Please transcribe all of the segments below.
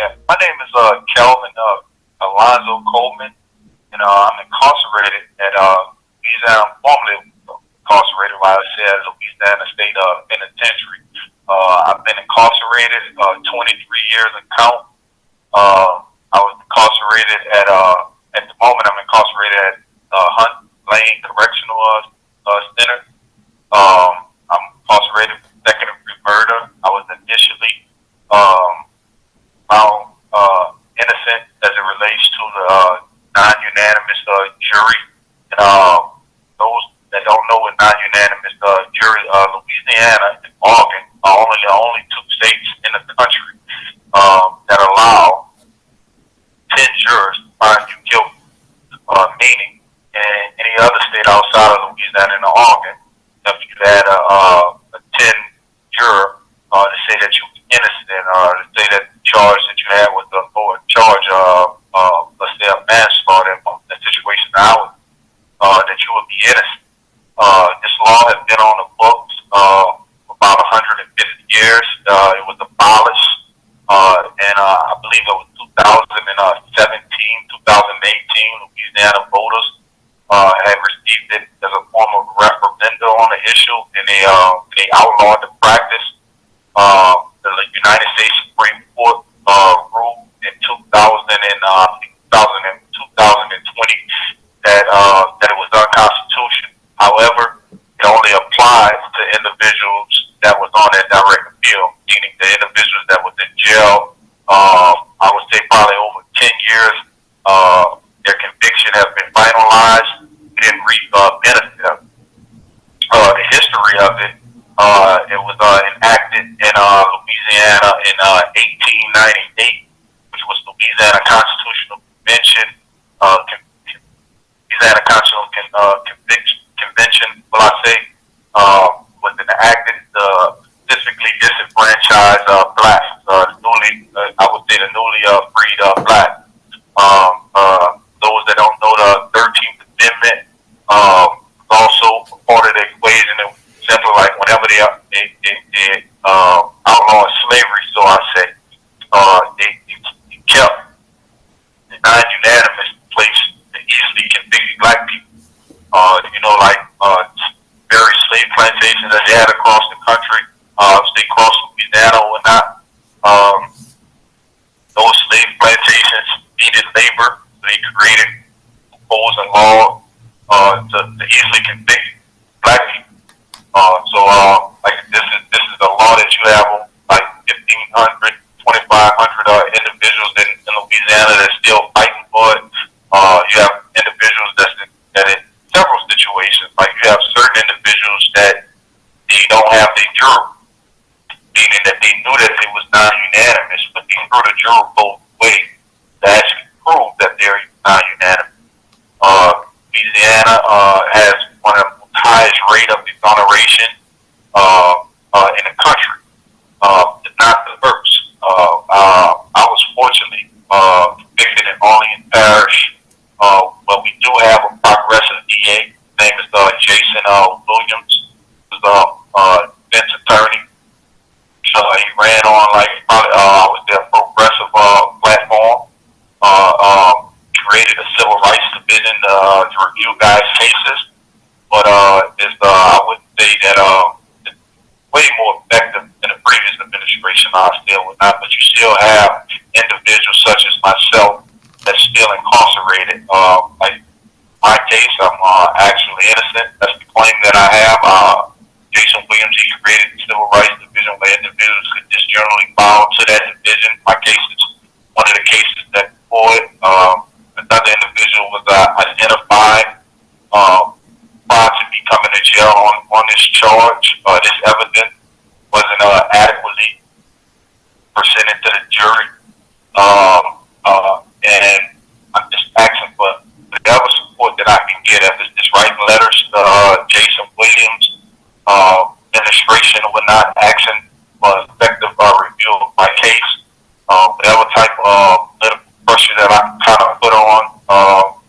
Yeah, my name is Kelvin Alonzo Coleman, and I'm incarcerated at Louisiana. I'm formerly incarcerated, like I said, at Louisiana State Penitentiary. I've been incarcerated 23 years and count. I was incarcerated at the moment I'm incarcerated at Hunt Lane Correctional Center. I'm incarcerated for second degree murder. I was initially found innocent as it relates to the non-unanimous jury. And those that don't know what non-unanimous jury, Louisiana and Oregon are the only two states in the country that allow 10 jurors to find you guilty. Meaning, in any other state outside of Louisiana and Oregon, if you had a 10 juror to say that you were innocent, or to say that the charge that you had was a lower charge of, let's say, a manslaughter in the situation now, that you would be innocent. This law has been on the books for about 150 years. It was abolished, and I believe it was 2017, 2018. Louisiana voters had received it as a form of referendum on the issue, and they outlawed the practice. The United States Supreme Court ruled in 2020 that it was unconstitutional. However, it only applies to individuals that was on that direct appeal, meaning the individuals that was in jail. I would say probably over 10 years. Their conviction has been finalized. It didn't benefit them. The history of it, it was enacted in Louisiana in 1898, which was Louisiana Constitutional Convention. Louisiana Constitutional Convention, will I say, was enacted to specifically disenfranchise blacks, I would say the newly freed blacks. Those that don't know the 13th Amendment, also part of the equation. It was simply like whenever they outlawed slavery, so I say, they kept the non-unanimous place to easily convict black people. Like various slave plantations that they had across the country, they crossed Louisiana or not. Those slave plantations needed labor. They created proposed a law to easily convict black people. Like this is a law that you have like 1,500, 2,500 individuals in Louisiana that's still fighting for it. You have individuals that in several situations, like you have certain individuals that they don't have their juror, meaning that they knew that it was non-unanimous, but they threw the juror both ways to actually prove that they're non-unanimous. Louisiana has one of the highest rate of exoneration in the country. It's not the first. I was fortunately convicted in Orleans Parish, but we do have a progressive DA. His name is Jason Williams. He's a defense attorney. He ran on like probably was their progressive platform. Created a civil rights division to review guys' cases, but I wouldn't say that it's way more effective than the previous administration. I still would not, but you still have individuals such as myself that's still incarcerated. Like my case, I'm actually innocent. That's the claim that I have. Jason Williams, he created the civil rights division where individuals could just generally file to that division. My case is one of the cases that for it. Another individual was identified prior to me coming to jail on this charge. This evidence wasn't adequately presented to the jury. And I'm just asking for whatever support that I can get. If it's just writing letters to Jason Williams, administration or whatnot, asking for effective review of my case, whatever type of political pressure that I can kind of put on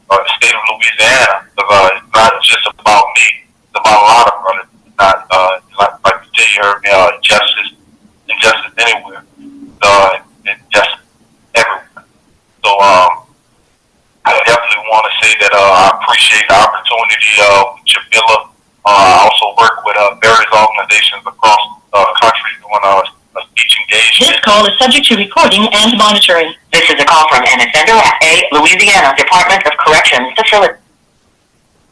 the state of Louisiana, because it's not just about me, it's about a lot of brothers. It's not like you heard me, injustice anywhere. Injustice say that I appreciate the opportunity with Jamila. I also work with various organizations across the country doing speech engagement. This call is subject to recording and monitoring. This is a call from an offender at a Louisiana Department of Corrections facility.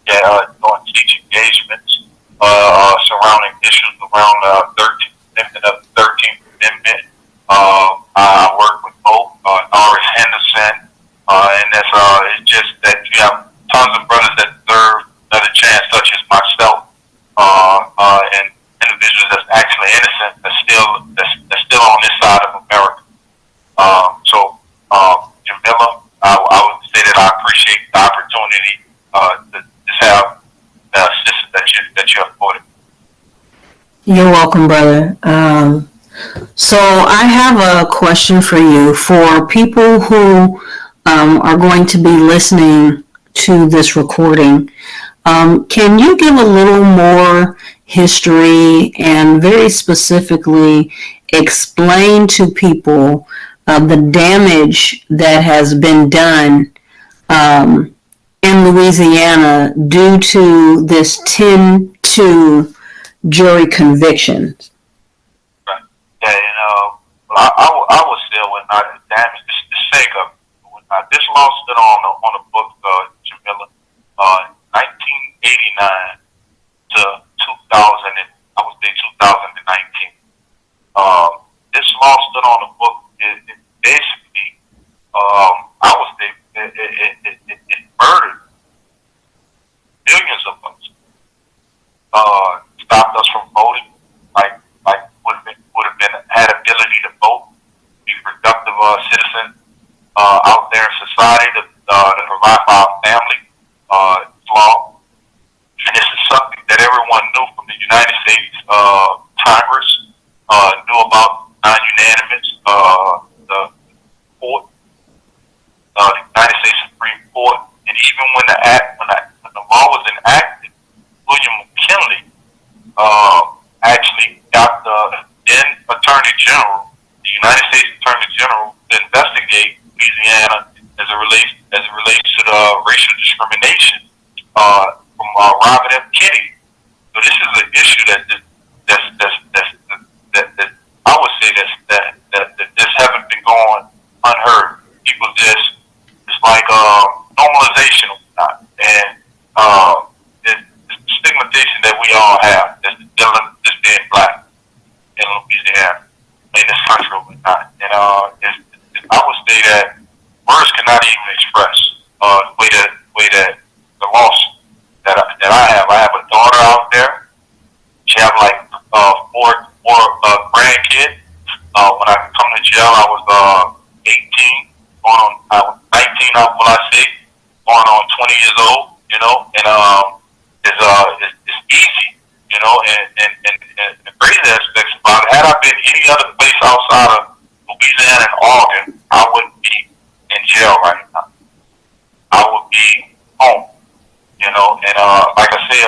Doing speech engagements surrounding issues around 13th Amendment of the 13th Amendment. I work with both Norris Henderson, and that's it's just that you have tons of brothers that deserve another chance, such as myself, and individuals that's actually innocent that's still on this side of America. Jamila, I would say that I appreciate the opportunity to just have the assistance that you afforded. You're welcome, brother. So I have a question for you. For people who are going to be listening to this recording, can you give a little more history and very specifically explain to people the damage that has been done in Louisiana due to this 10-2 jury conviction? Yeah, I would say it would not damage the sake of it. This law stood on the book, Jamila, 1989 to 2000, and I would say 2019. This law stood on the book. It basically, I would say, it murdered millions of us. Stopped us from voting, like would have been had ability to vote, be productive citizens out there in society to provide for our family. Law, and this is something that everyone knew from the United States Congress, knew about non-unanimous, the court, the United States Supreme Court, and even when the law was enacted, William McKinley actually got the then Attorney General, the United States Attorney General, to investigate Louisiana as it relates to the racial discrimination from Robert F. Kennedy. So this is an issue that I would say that this haven't been going unheard. People it's like normalization of that, and the stigmatization that we all have just being black in Louisiana, in this country or whatnot. And I would say that words cannot even express the way that the loss that I have. I have a daughter out there. She have like four grandkids. When I come to jail, I was 18, I was 19. Will I say, going on 20 years old. And it's easy, and the great aspects about it. Had I been any other place outside of Louisiana and Oregon, I wouldn't be in jail right now. I would be home, and like I say,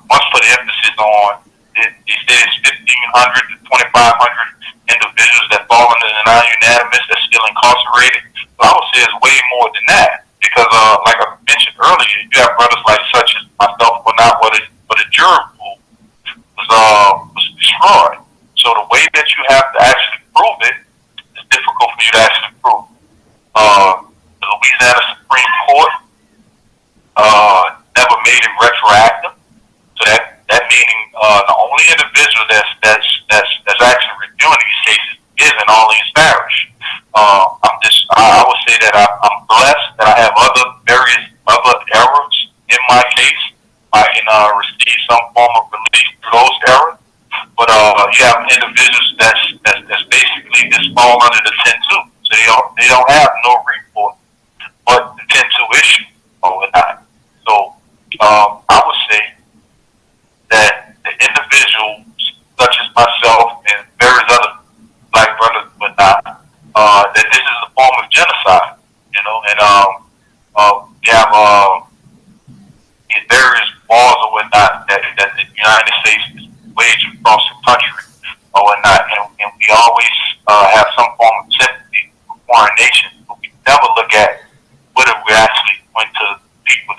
must put emphasis on it. They say it's 1,500 to 2,500 individuals that fall into the non-unanimous that's still incarcerated. But I would say it's way more than that, because like I mentioned earlier, you have brothers like such as myself, but not what a jury pool was destroyed. So the way that you have to actually prove it is difficult for you to actually prove. The Louisiana Supreme Court never made it retroactive. So that meaning the only individual that's actually reviewing these cases is in Orleans Parish. I would say that I'm blessed that I have various other errors in my case. I can receive some form of relief through those errors. But you have individuals that's basically just fall under the 10-2. So they don't have no report but the 10-2 issue or whatnot. So I would say that the individuals such as myself and various other black brothers and whatnot, that this is a form of genocide, and we have these various wars or whatnot that the United States is waging across the country or whatnot, and we always have some form of sympathy for foreign nations, but we never look at what if we actually went to people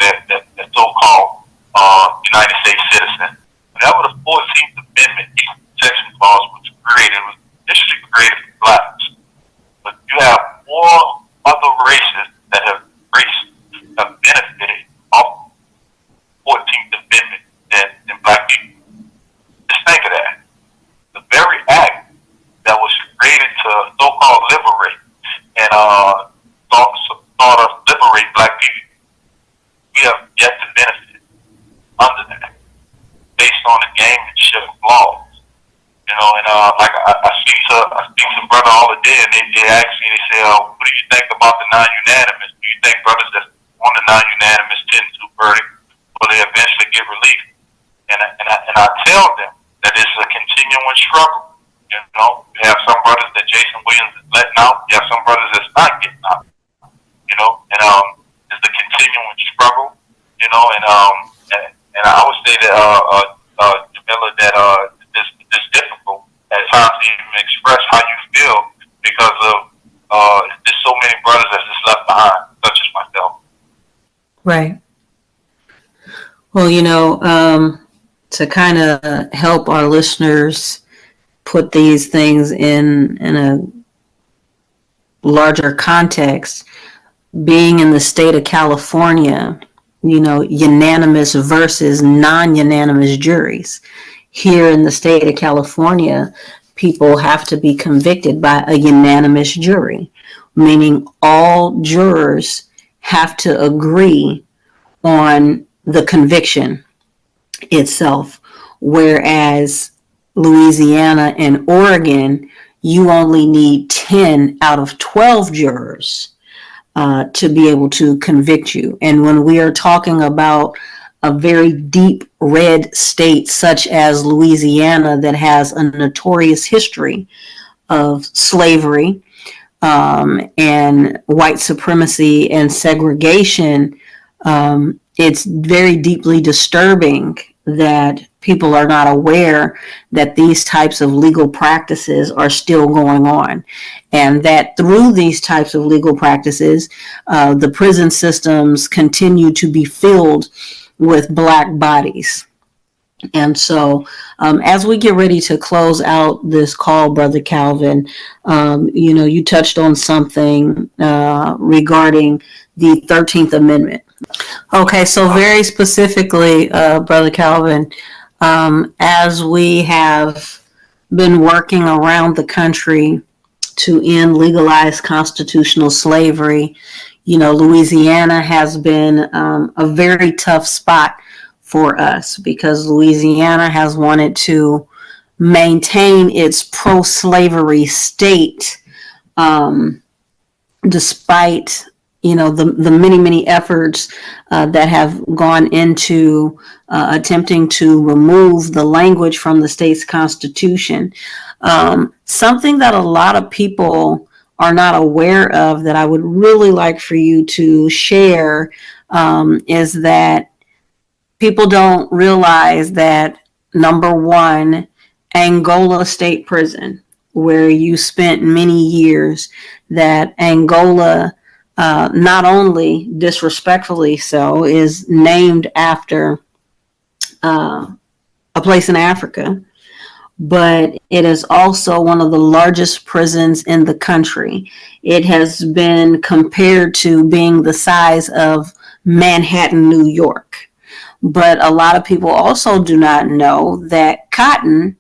And like I speak to brother all the day, and they ask me, they say, what do you think about the non-unanimous? Do you think brothers that on the non-unanimous 10-2 verdict will they eventually get relief? And I tell them that it's a continuing struggle. You have some brothers that Jason Williams is letting out. You have some brothers that's not getting out. And it's a continuing struggle. And I would say that Jamila, that it's difficult at times to even express how you feel because of there's so many brothers that's just left behind, such as myself. Right. Well, to kind of help our listeners put these things in a larger context, being in the state of California, unanimous versus non-unanimous juries. Here in the state of California, people have to be convicted by a unanimous jury, meaning all jurors have to agree on the conviction itself, whereas Louisiana and Oregon, you only need 10 out of 12 jurors to be able to convict you. And when we are talking about a very deep red state such as Louisiana that has a notorious history of slavery and white supremacy and segregation, it's very deeply disturbing that people are not aware that these types of legal practices are still going on, and that through these types of legal practices, the prison systems continue to be filled with Black bodies. And so as we get ready to close out this call, Brother Calvin, you touched on something regarding the 13th Amendment. Okay, so very specifically, Brother Calvin, as we have been working around the country to end legalized constitutional slavery, Louisiana has been a very tough spot for us because Louisiana has wanted to maintain its pro-slavery state despite the many efforts that have gone into attempting to remove the language from the state's constitution. Something that a lot of people are not aware of that I would really like for you to share is that people don't realize that, number one, Angola State Prison, where you spent many years, that Angola, not only disrespectfully so, is named after a place in Africa, but it is also one of the largest prisons in the country. It has been compared to being the size of Manhattan, New York. But a lot of people also do not know that cotton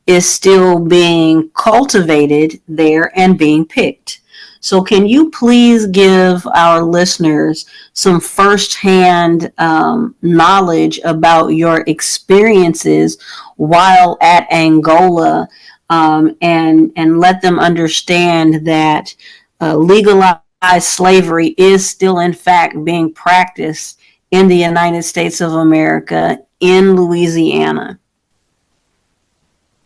is still being cultivated there and being picked. So can you please give our listeners some firsthand knowledge about your experiences while at Angola, and let them understand that legalized slavery is still in fact being practiced in the United States of America, in Louisiana?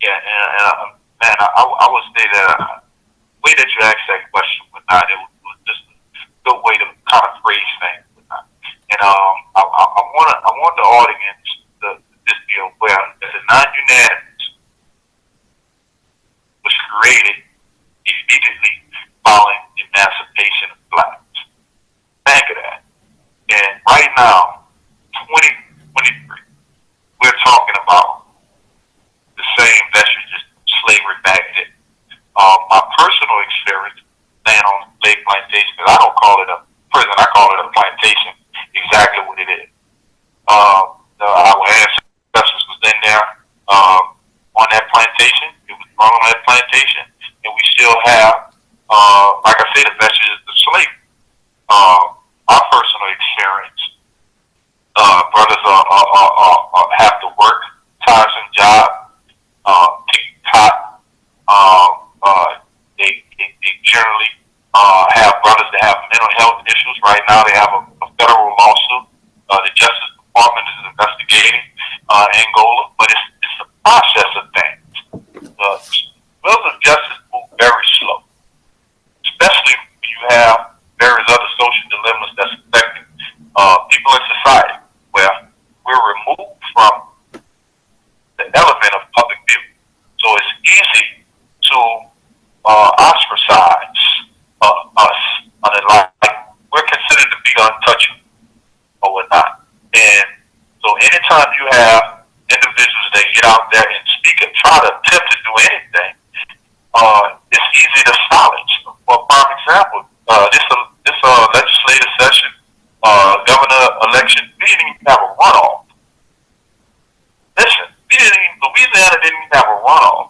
Yeah, and man, I would say that the way that you asked that question it was just a good way to kind of phrase things. And I want the audience to just be aware that the non-unanimous was created immediately following the emancipation of blacks. Think of that. And right now, 2023, we're talking about the same vestige of slavery back then. My personal experience laying on the slave plantation, because I don't call it a prison, I call it a plantation, exactly what it is. Our ancestors was in there on that plantation. It was run on that plantation, and we still have, like I said, the vestiges of slavery. My personal experience, brothers have to work tiresome job, pick cotton, have brothers that have mental health issues. Right now, they have a federal lawsuit. The Justice Department is investigating Angola, but it's a process of things. The wheels of justice move very slow, especially when you have various other social dilemmas that's affecting people in society, where we're removed from the element of public view. So it's easy to ostracize us, like we're considered to be untouchable or whatnot. And so anytime you have individuals that get out there and speak and try to attempt to do anything, it's easy to silence. For a prime example, this legislative session, governor election, we didn't even have a runoff. Listen, Louisiana didn't even have a runoff.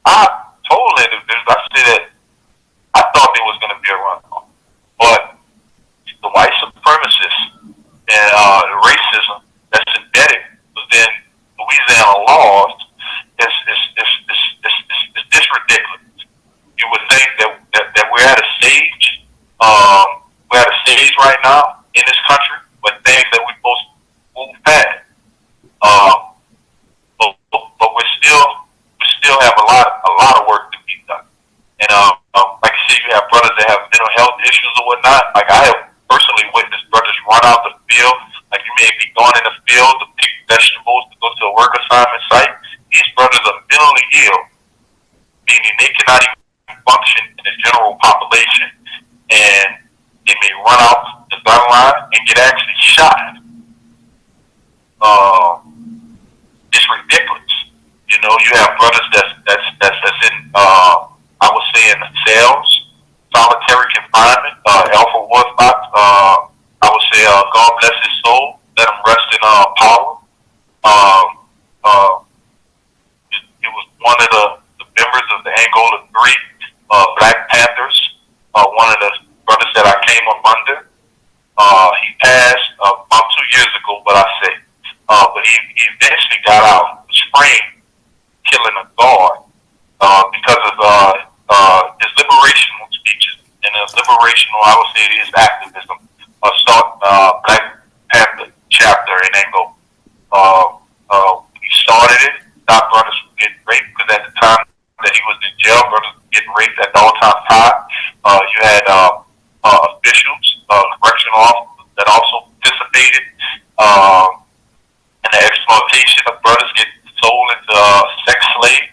I told individuals, I said that I thought there was going to be a runoff, but the white supremacists and the racism that's embedded within Louisiana laws is just ridiculous. You would think that we're at a stage, right now in this country, but things that we're supposed to move past. But we still have a lot of work to be done. And like I said, you have brothers that have mental health issues or whatnot. Like I have personally witnessed brothers run out the field. Like you may be going in the field to pick vegetables to go to a work assignment site. These brothers are mentally ill, meaning they cannot even function in the general population, and they may run out the gun line and get actually shot. It's ridiculous. You know, you have brothers that's in I would say in cells, solitary confinement, Alpha Wolfbox. I would say God bless his soul, let him rest in power. He was one of the members of the Angola 3 Black Panthers, one of the brothers that I came up under. He passed about 2 years ago, but he eventually got out, was framed, killing a guard because of his liberational speeches and his liberational, I would say, his activism. Start Black Panther chapter in Angola. He started it, stopped brothers from getting raped, because at the time that he was in jail, brothers were getting raped at the all-time high. You had officials, correctional officers that also participated in the exploitation of brothers getting sold into sex slave.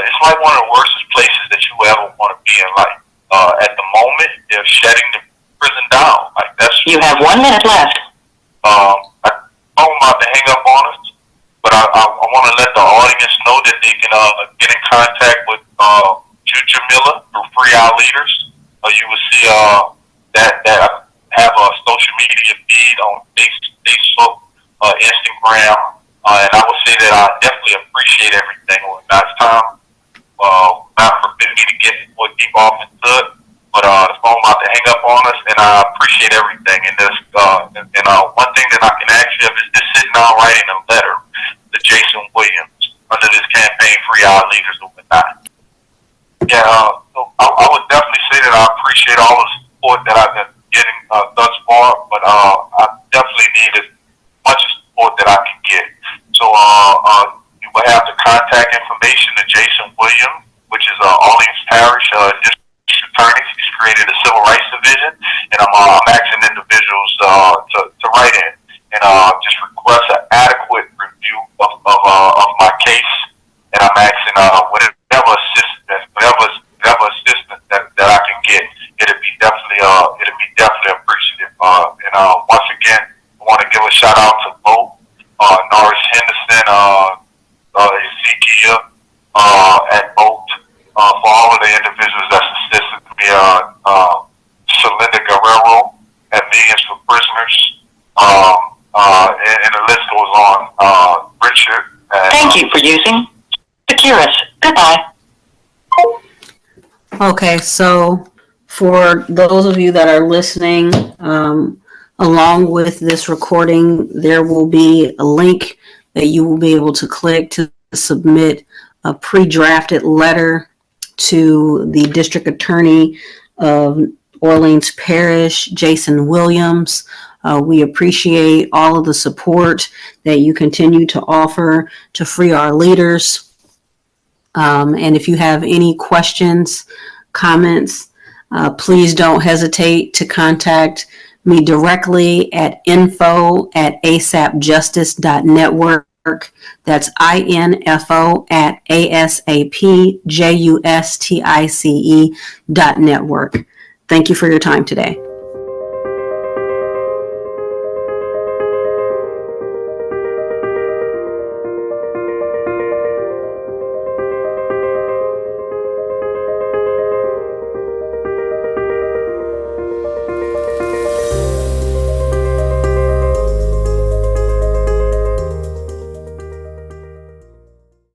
It's like one of the worst places that you ever want to be in life. At the moment, they're shutting the prison down. Like you have 1 minute left. I'm about to hang up on us, but I want to let the audience know that they can get in contact with Jamila through Free Our Leaders. You will see that have a social media feed on Facebook, Instagram, and I would say that I definitely appreciate everything when that's time. Not forbid me to get more deep off into it, but the phone about to hang up on us, and I appreciate everything. And this, one thing that I can ask you is just sitting down writing a letter to Jason Williams under this campaign, Free Our Leaders or whatnot. Yeah, so I would definitely say that I appreciate all the support that I've been getting thus far, but I definitely need as much support that I can get. So you will have the contact information to Jason Williams, which is Orleans Parish District Attorney. He's created a Civil Rights Division, and I'm asking individuals to write in and just request an adequate review of my case, and I'm asking whatever assistance that I can get. It'll be definitely appreciative. And once again, I want to give a shout out to both Norris Henderson, Ezekiel, and both for all of the individuals that's assisted me. Celinda Guerrero and Millions for Prisoners, and the list goes on. Richard. And, thank you for using Securus. Goodbye. Okay, so for those of you that are listening, along with this recording, there will be a link that you will be able to click to submit a pre-drafted letter to the District Attorney of Orleans Parish, Jason Williams. We appreciate all of the support that you continue to offer to free our leaders. And if you have any questions, comments, please don't hesitate to contact me directly at info@asapjustice.network. That's info@asapjustice.network. Thank you for your time today.